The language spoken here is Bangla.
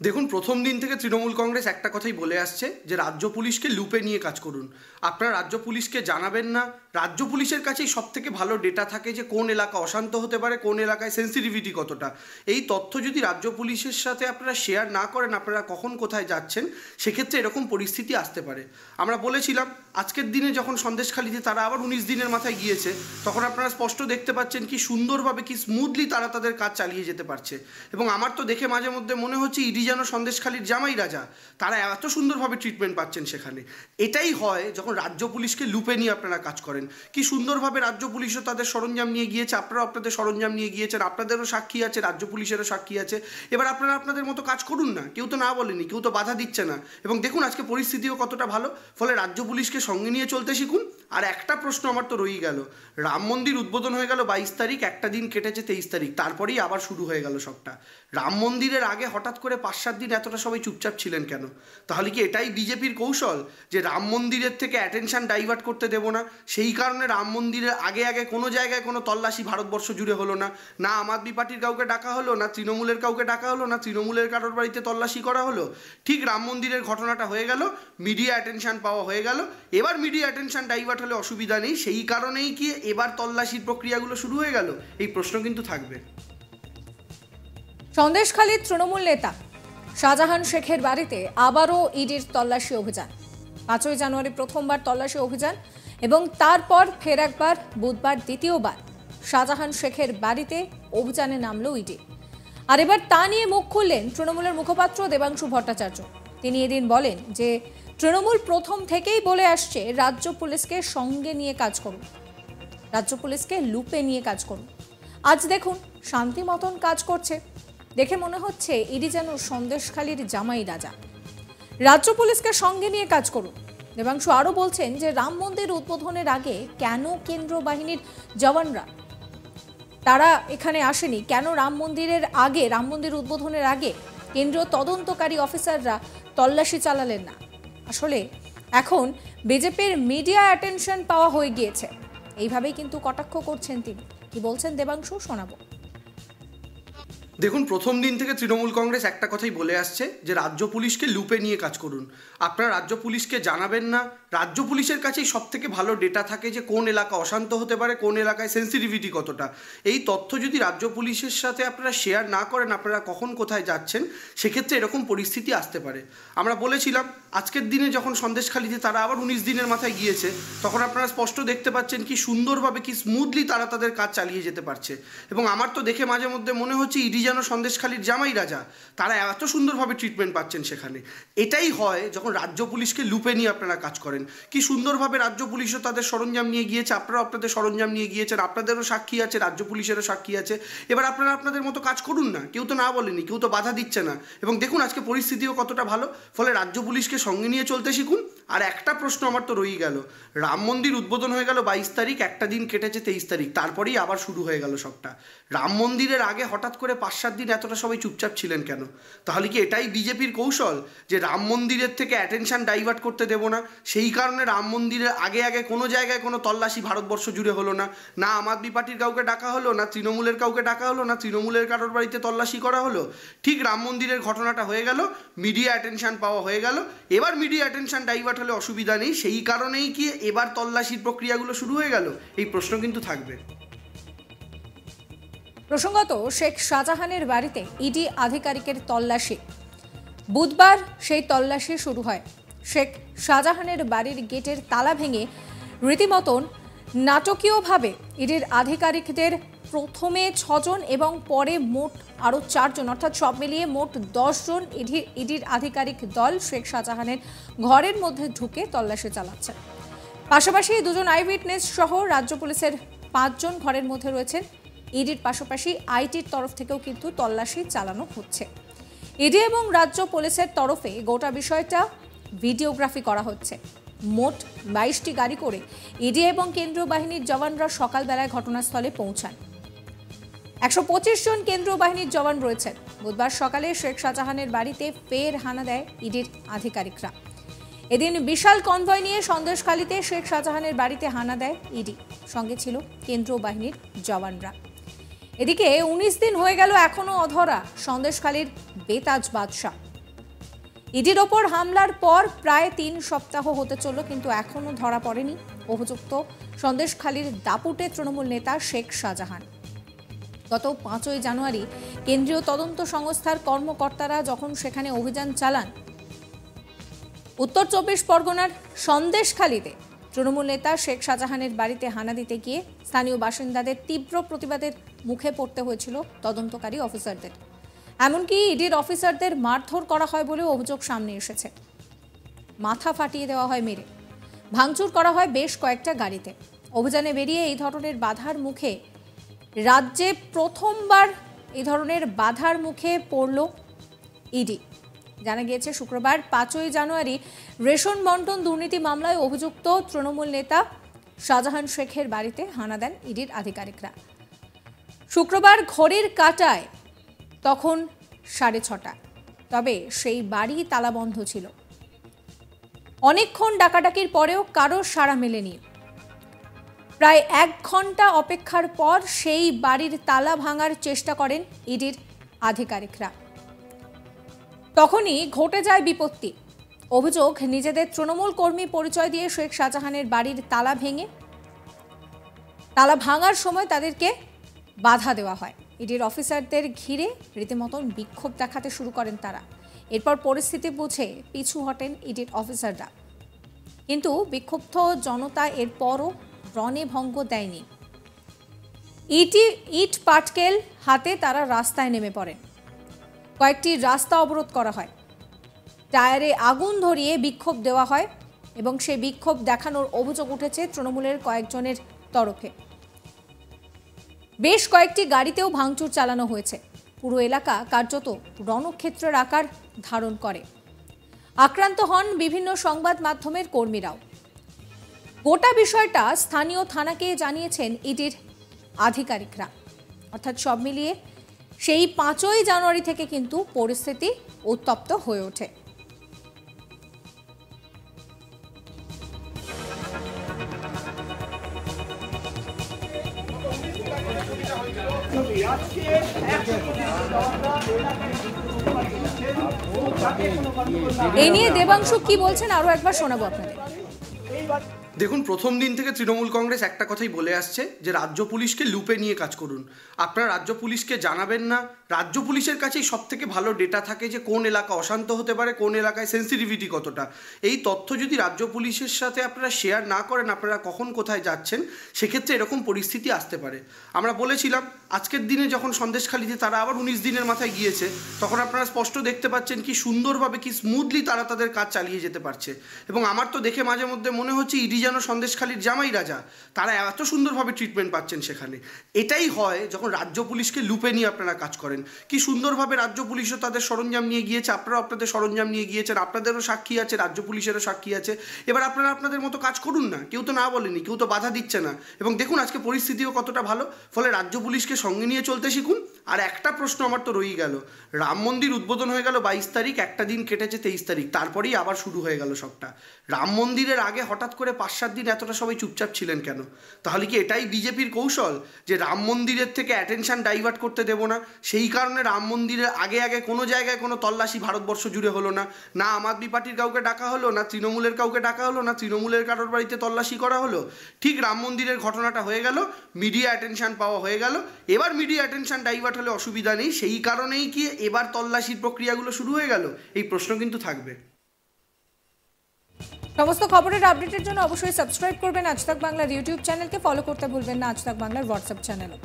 দেখুন, প্রথম দিন থেকে তৃণমূল কংগ্রেস একটা কথাই বলে আসছে যে রাজ্য পুলিশকে লুপে নিয়ে কাজ করুন। আপনারা রাজ্য পুলিশকে জানাবেন না। রাজ্য পুলিশের কাছেই সব থেকে ভালো ডেটা থাকে যে কোন এলাকা অশান্ত হতে পারে, কোন এলাকায় সেন্সিটিভিটি কতটা। এই তথ্য যদি রাজ্য পুলিশের সাথে আপনারা শেয়ার না করেন আপনারা কখন কোথায় যাচ্ছেন, সেক্ষেত্রে এরকম পরিস্থিতি আসতে পারে। আমরা বলেছিলাম আজকের দিনে যখন সন্দেশখালিতে তারা আবার 19 দিনের মাথায় গিয়েছে, তখন আপনারা স্পষ্ট দেখতে পাচ্ছেন কি সুন্দরভাবে কি স্মুথলি তারা তাদের কাজ চালিয়ে যেতে পারছে। এবং আমার তো দেখে মাঝে মধ্যে মনে হচ্ছে ইডি যেন সন্দেশখালির জামাই রাজা, তারা এত সুন্দরভাবে ট্রিটমেন্ট পাচ্ছেন সেখানে। এটাই হয় যখন রাজ্য পুলিশকে লুপে নিয়ে আপনারা কাজ করেন। কি সুন্দরভাবে রাজ্য পুলিশও তাদের সরঞ্জাম নিয়ে গিয়েছে, আপনারাও আপনাদের সরঞ্জাম নিয়ে গিয়েছেন, আপনাদেরও সাক্ষী আছে, রাজ্য পুলিশেরও সাক্ষী আছে। এবার আপনারা আপনাদের মতো কাজ করুন না, কেউ তো না বলেনি, কেউ তো বাধা দিচ্ছে না। এবং দেখুন আজকে পরিস্থিতিও কতটা ভালো, ফলে রাজ্য পুলিশকে সঙ্গে নিয়ে চলতে শিখুন। আর একটা প্রশ্ন আমার তো রয়েই গেল, রাম মন্দির উদ্বোধন হয়ে গেল 22 তারিখ, একটা দিন কেটেছে 23 তারিখ, তারপরেই আবার শুরু হয়ে গেল সবটা। রাম মন্দিরের আগে হঠাৎ করে 5-7 দিন এতটা সবাই চুপচাপ ছিলেন কেন? তাহলে কি এটাই বিজেপির কৌশল যে রাম মন্দিরের থেকে অ্যাটেনশন ডাইভার্ট করতে দেব না, সেই কারণে রাম মন্দিরের আগে আগে কোনো জায়গায় কোনো তল্লাশি ভারতবর্ষ জুড়ে হলো না? না আম আদমি পার্টির কাউকে ডাকা হলো, না তৃণমূলের কাউকে ডাকা হলো, না তৃণমূলের কারোর বাড়িতে তল্লাশি করা হলো। ঠিক রাম মন্দিরের ঘটনাটা হয়ে গেল, মিডিয়া অ্যাটেনশন পাওয়া হয়ে গেল। এবার মিডিয়া অ্যাটেনশন ডাইভার্ট হলে অসুবিধা নেই, সেই কারণেই কি এবার তল্লাশির প্রক্রিয়াগুলো শুরু হয়ে গেল? এই প্রশ্ন কিন্তু থাকবে। সন্দেশখালীর তৃণমূল নেতা শাহজাহান শেখের বাড়িতে আবারও ইডির তল্লাশি অভিযান। 5ই জানুয়ারি প্রথমবার তল্লাশি অভিযান এবং তারপর ফের একবার বুধবার দ্বিতীয়বার শাহজাহান শেখের বাড়িতে অভিযানে নামল ইডি। আর এবার তা নিয়ে মুখ খুললেন তৃণমূলের মুখপাত্র দেবাংশু ভট্টাচার্য। তিনি এদিন বলেন যে তৃণমূল প্রথম থেকেই বলে আসছে রাজ্য পুলিশকে সঙ্গে নিয়ে কাজ করুন, রাজ্য পুলিশকে লুপে নিয়ে কাজ করুন। আজ দেখুন শান্তি মতন কাজ করছে, দেখে মনে হচ্ছে ইডি যেন সন্দেশখালীর জামাই রাজা। রাজ্য পুলিশকে সঙ্গে নিয়ে কাজ করুন। দেবাংশু আরও বলছেন যে রাম মন্দির উদ্বোধনের আগে কেন কেন্দ্র বাহিনীর জওয়ানরা তারা এখানে আসেনি, কেন রাম মন্দির উদ্বোধনের আগে কেন্দ্রীয় তদন্তকারী অফিসাররা তল্লাশি চালালেন না। আসলে এখন বিজেপির মিডিয়া অ্যাটেনশন পাওয়া হয়ে গিয়েছে, এইভাবেই কিন্তু কটাক্ষ করছেন তিনি। কি বলছেন দেবাংশু, শোনাবো। দেখুন, প্রথম দিন থেকে তৃণমূল কংগ্রেস একটা কথাই বলে আসছে যে রাজ্য পুলিশকে লুপে নিয়ে কাজ করুন। আপনারা রাজ্য পুলিশকে জানাবেন না। রাজ্য পুলিশের কাছেই সব থেকে ভালো ডেটা থাকে যে কোন এলাকা অশান্ত হতে পারে, কোন এলাকায় সেন্সিটিভিটি কতটা। এই তথ্য যদি রাজ্য পুলিশের সাথে আপনারা শেয়ার না করেন আপনারা কখন কোথায় যাচ্ছেন, সেক্ষেত্রে এরকম পরিস্থিতি আসতে পারে। আমরা বলেছিলাম আজকের দিনে যখন সন্দেশখালিতে তারা আবার 19 দিনের মাথায় গিয়েছে, তখন আপনারা স্পষ্ট দেখতে পাচ্ছেন কি সুন্দরভাবে কি স্মুথলি তারা তাদের কাজ চালিয়ে যেতে পারছে। এবং আমার তো দেখে মাঝে মধ্যে মনে হচ্ছে ইডি যেন সন্দেশখালীর জামাই রাজা, তারা এত সুন্দরভাবে ট্রিটমেন্ট পাচ্ছেন সেখানে। এটাই হয় যখন রাজ্য পুলিশকে লুপে নিয়ে আপনারা কাজ করেন। কি সুন্দরভাবে রাজ্য পুলিশও তাদের সরঞ্জাম নিয়ে গিয়েছে, আপনারাও আপনাদের সরঞ্জাম নিয়ে গিয়েছেন, আপনাদেরও সাক্ষী আছে, রাজ্য পুলিশেরও সাক্ষী আছে। এবার আপনারা আপনাদের মতো কাজ করুন না, কেউ তো না বলেনি, কেউ তো বাধা দিচ্ছে না। এবং দেখুন আজকে পরিস্থিতিও কতটা ভালো, ফলে রাজ্য পুলিশকে সঙ্গে নিয়ে চলতে শিখুন। আর একটা প্রশ্ন আমার তো রয়েই গেল, রাম মন্দির উদ্বোধন হয়ে গেল 22 তারিখ, একটা দিন কেটেছে 23 তারিখ, তারপরেই আবার শুরু হয়ে গেল সবটা। রাম মন্দিরের আগে হঠাৎ করে 5-7 দিন এতটা সবাই চুপচাপ ছিলেন কেন? তাহলে কি এটাই বিজেপির কৌশল যে রাম মন্দিরের থেকে অ্যাটেনশন ডাইভার্ট করতে দেব না, সেই কারণে রাম মন্দিরের আগে আগে কোনো জায়গায় কোনো তল্লাশি ভারতবর্ষ জুড়ে হলো না? না আম আদমি পার্টির কাউকে ডাকা হলো, না তৃণমূলের কাউকে ডাকা হলো, না তৃণমূলের কারোর বাড়িতে তল্লাশি করা হলো। ঠিক রাম মন্দিরের ঘটনাটা হয়ে গেল, মিডিয়া অ্যাটেনশন পাওয়া হয়ে গেল। এবার মিডিয়া অ্যাটেনশন ডাইভার্ট হলে অসুবিধা নেই, সেই কারণেই কি এবার তল্লাশির প্রক্রিয়াগুলো শুরু হয়ে গেল? এই প্রশ্ন কিন্তু থাকবে। প্রসঙ্গত শেখ শাহজাহানের বাড়িতে ইডি আধিকারিকের তল্লাশি। বুধবার সেই তল্লাশি শুরু হয়। শেখ শাহজাহানের বাড়ির গেটের তালা ভেঙে রীতিমতন নাটকীয়ভাবে ইডির আধিকারিকদের প্রথমে 6 জন এবং পরে মোট আরও 4 জন, অর্থাৎ সব মিলিয়ে মোট 10 জন ইডির আধিকারিক দল শেখ শাহজাহানের ঘরের মধ্যে ঢুকে তল্লাশি চালাচ্ছেন। পাশাপাশি 2 জন আই উইটনেস সহ রাজ্য পুলিশের 5 জন ঘরের মধ্যে রয়েছেন। ইডির পাশাপাশি আইটির তরফ থেকেও কিন্তু তল্লাশি চালানো হচ্ছে। ইডি এবং রাজ্য পুলিশের তরফে গোটা বিষয়টা ভিডিওগ্রাফি করা হচ্ছে। মোট 22টি গাড়ি করে ইডি এবং কেন্দ্রীয় বাহিনীর জওয়ানরা সকালবেলায় ঘটনাস্থলে পৌঁছান। 125 জন কেন্দ্রীয় বাহিনীর জওয়ান রয়েছেন। বুধবার সকালে শেখ শাহজাহানের বাড়িতে ফের হানা দেয় ইডির আধিকারিকরা। এদিন বিশাল কনভয় নিয়ে সন্দেশখালীতে শেখ শাহজাহানের বাড়িতে হানা দেয় ইডি, সঙ্গে ছিল কেন্দ্রীয় বাহিনীর জওয়ানরা। এদিকে 19 দিন হয়ে গেল এখনো অধরা সন্দেশখালীর বেতাজ বাদশা। ইডির ওপর হামলার পর প্রায় 3 সপ্তাহ হতে চলল, কিন্তু এখনো ধরা পড়েনি অভিযুক্ত সন্দেশখালীর দাপুটে তৃণমূল নেতা শেখ শাহজাহান। গত 5ই জানুয়ারি কেন্দ্রীয় তদন্ত সংস্থার কর্মকর্তারা যখন সেখানে অভিযান চালান, উত্তর 24 পরগনার সন্দেশখালীতে তৃণমূল নেতা শেখ শাহজাহানের বাড়িতে হানা দিতে গিয়ে স্থানীয় বাসিন্দাদের তীব্র প্রতিবাদের মুখে পড়তে হয়েছিল তদন্তকারী অফিসারদের। এমনকি ইডির অফিসারদের মারধর করা হয় বলেও অভিযোগ সামনে এসেছে। মাথা ফাটিয়ে দেওয়া হয় মেরে, ভাঙচুর করা হয় বেশ কয়েকটা গাড়িতে। অভিযানে বেরিয়ে এই ধরনের বাধার মুখে রাজ্যে প্রথমবার এই ধরনের বাধার মুখে পড়ল ইডি। জানা গিয়েছে শুক্রবার 5ই জানুয়ারি রেশন বন্টন দুর্নীতি মামলায় অভিযুক্ত তৃণমূল নেতা শাহজাহান শেখের বাড়িতে হানা দেন ইডির আধিকারিকরা। শুক্রবার ঘড়ির কাঁটায় তখন 6:30, তবে সেই বাড়ি তালাবন্ধ ছিল। অনেকক্ষণ ডাকাডাকির পরেও কারো সাড়া মেলেনি। প্রায় 1 ঘন্টা অপেক্ষার পর সেই বাড়ির তালা ভাঙার চেষ্টা করেন ইডির আধিকারিকরা। তখনই ঘটে যায় বিপত্তি। অভিযোগ, নিজেদের তৃণমূল কর্মী পরিচয় দিয়ে শেখ শাহজাহানের বাড়ির তালা ভাঙার সময় তাদেরকে বাধা দেওয়া হয়। ইডির অফিসারদের ঘিরে রীতিমতন বিক্ষোভ দেখাতে শুরু করেন তারা। এরপর পরিস্থিতি বুঝে পিছু হটেন ইডির অফিসাররা, কিন্তু বিক্ষুব্ধ জনতা এরপরও রণে ভঙ্গ দেয়নি। ইট পাটকেল হাতে তারা রাস্তায় নেমে পড়েন। কয়েকটি রাস্তা অবরোধ করা হয়, টায়ারে আগুন ধরিয়ে বিক্ষোভ দেওয়া হয় এবং সেই বিক্ষোভ দেখানোর অভিযোগ উঠেছে তৃণমূলের কয়েকজনের তরফে। বেশ কয়েকটি গাড়িতেও ভাঙচুর চালানো হয়েছে। পুরো এলাকা কার্যত রণক্ষেত্রের আকার ধারণ করে। আক্রান্ত হন বিভিন্ন সংবাদ মাধ্যমের কর্মীরাও। গোটা বিষয়টা স্থানীয় থানাকে জানিয়েছেন ইডির আধিকারিকরা। অর্থাৎ সব মিলিয়ে সেই 5ই জানুয়ারি থেকে কিন্তু পরিস্থিতি উত্তপ্ত হয়ে ওঠে। এই নিয়ে দেবাংশু কি বলছেন আরো একবার শোনাবো আপনাদের। দেখুন, প্রথম দিন থেকে তৃণমূল কংগ্রেস একটা কথাই বলে আসছে যে রাজ্য পুলিশকে লুপে নিয়ে কাজ করুন। আপনারা রাজ্য পুলিশকে জানাবেন না, রাজ্য পুলিশের কাছেই সব থেকে ভালো ডেটা থাকে যে কোন এলাকা অশান্ত হতে পারে, কোন এলাকায় সেন্সিটিভিটি কতটা। এই তথ্য যদি রাজ্য পুলিশের সাথে আপনারা শেয়ার না করেন, আপনারা কখন কোথায় যাচ্ছেন, সেক্ষেত্রে এরকম পরিস্থিতি আসতে পারে। আমরা বলেছিলাম আজকের দিনে যখন সন্দেশখালীতে তারা আবার 19 দিনের মাথায় গিয়েছে, তখন আপনারা স্পষ্ট দেখতে পাচ্ছেন কি সুন্দরভাবে, কি স্মুথলি তারা তাদের কাজ চালিয়ে যেতে পারছে। এবং আমার তো দেখে মাঝে মধ্যে মনে হচ্ছে ইডি যেন সন্দেশখালীর জামাই রাজা, তারা এত সুন্দরভাবে ট্রিটমেন্ট পাচ্ছেন সেখানে। এটাই হয় যখন রাজ্য পুলিশকে লুপে নিয়ে আপনারা কাজ করেন। কি সুন্দরভাবে রাজ্য পুলিশও তাদের সরঞ্জাম নিয়ে গিয়েছে, আপনারাও আপনাদের সরঞ্জাম নিয়ে গিয়েছেন, আপনাদেরও সাক্ষী আছে, রাজ্য পুলিশেরও সাক্ষী আছে। এবার আপনারা আপনাদের মতো কাজ করুন না, কেউ তো না বলেনি, কেউ তো বাধা দিচ্ছে না। এবং দেখুন আজকে পরিস্থিতিও কতটা ভালো, ফলে রাজ্য পুলিশকে সঙ্গে নিয়ে চলতে শিখুন। আর একটা প্রশ্ন আমার তো রয়েই গেল, রাম মন্দির উদ্বোধন হয়ে গেল 22 তারিখ, একটা দিন কেটেছে 23 তারিখ, তারপরেই আবার শুরু হয়ে গেল সবটা। রাম মন্দিরের আগে হঠাৎ করে 5-7 দিন এতটা সবাই চুপচাপ ছিলেন কেন? তাহলে কি এটাই বিজেপির কৌশল, যে রাম মন্দিরের থেকে অ্যাটেনশন ডাইভার্ট করতে দেবো না, সেই কারণে রাম মন্দিরের আগে কোনো জায়গায় কোনো তল্লাশি ভারতবর্ষ জুড়ে হলো না? না আম আদমি পার্টির কাউকে ডাকা হলো, না তৃণমূলের কাউকে ডাকা হলো, না তৃণমূলের কারোর বাড়িতে তল্লাশি করা হলো। ঠিক রাম মন্দিরের ঘটনাটা হয়ে গেল, মিডিয়া অ্যাটেনশন পাওয়া হয়ে গেল। এবার মিডিয়া অ্যাটেনশন ডাইভার্ট হলে অসুবিধা নেই, সেই কারণেই কি এবার তল্লাশির প্রক্রিয়াগুলো শুরু হয়ে গেল? এই প্রশ্ন কিন্তু থাকবে। সমস্ত খবরের আপডেটের জন্য অবশ্যই সাবস্ক্রাইব করবেন আজ তাক বাংলার ইউটিউব চ্যানেলকে, ফলো করতে ভুলবেন না আজ তাক বাংলার হোয়াটসঅ্যাপ চ্যানেলও।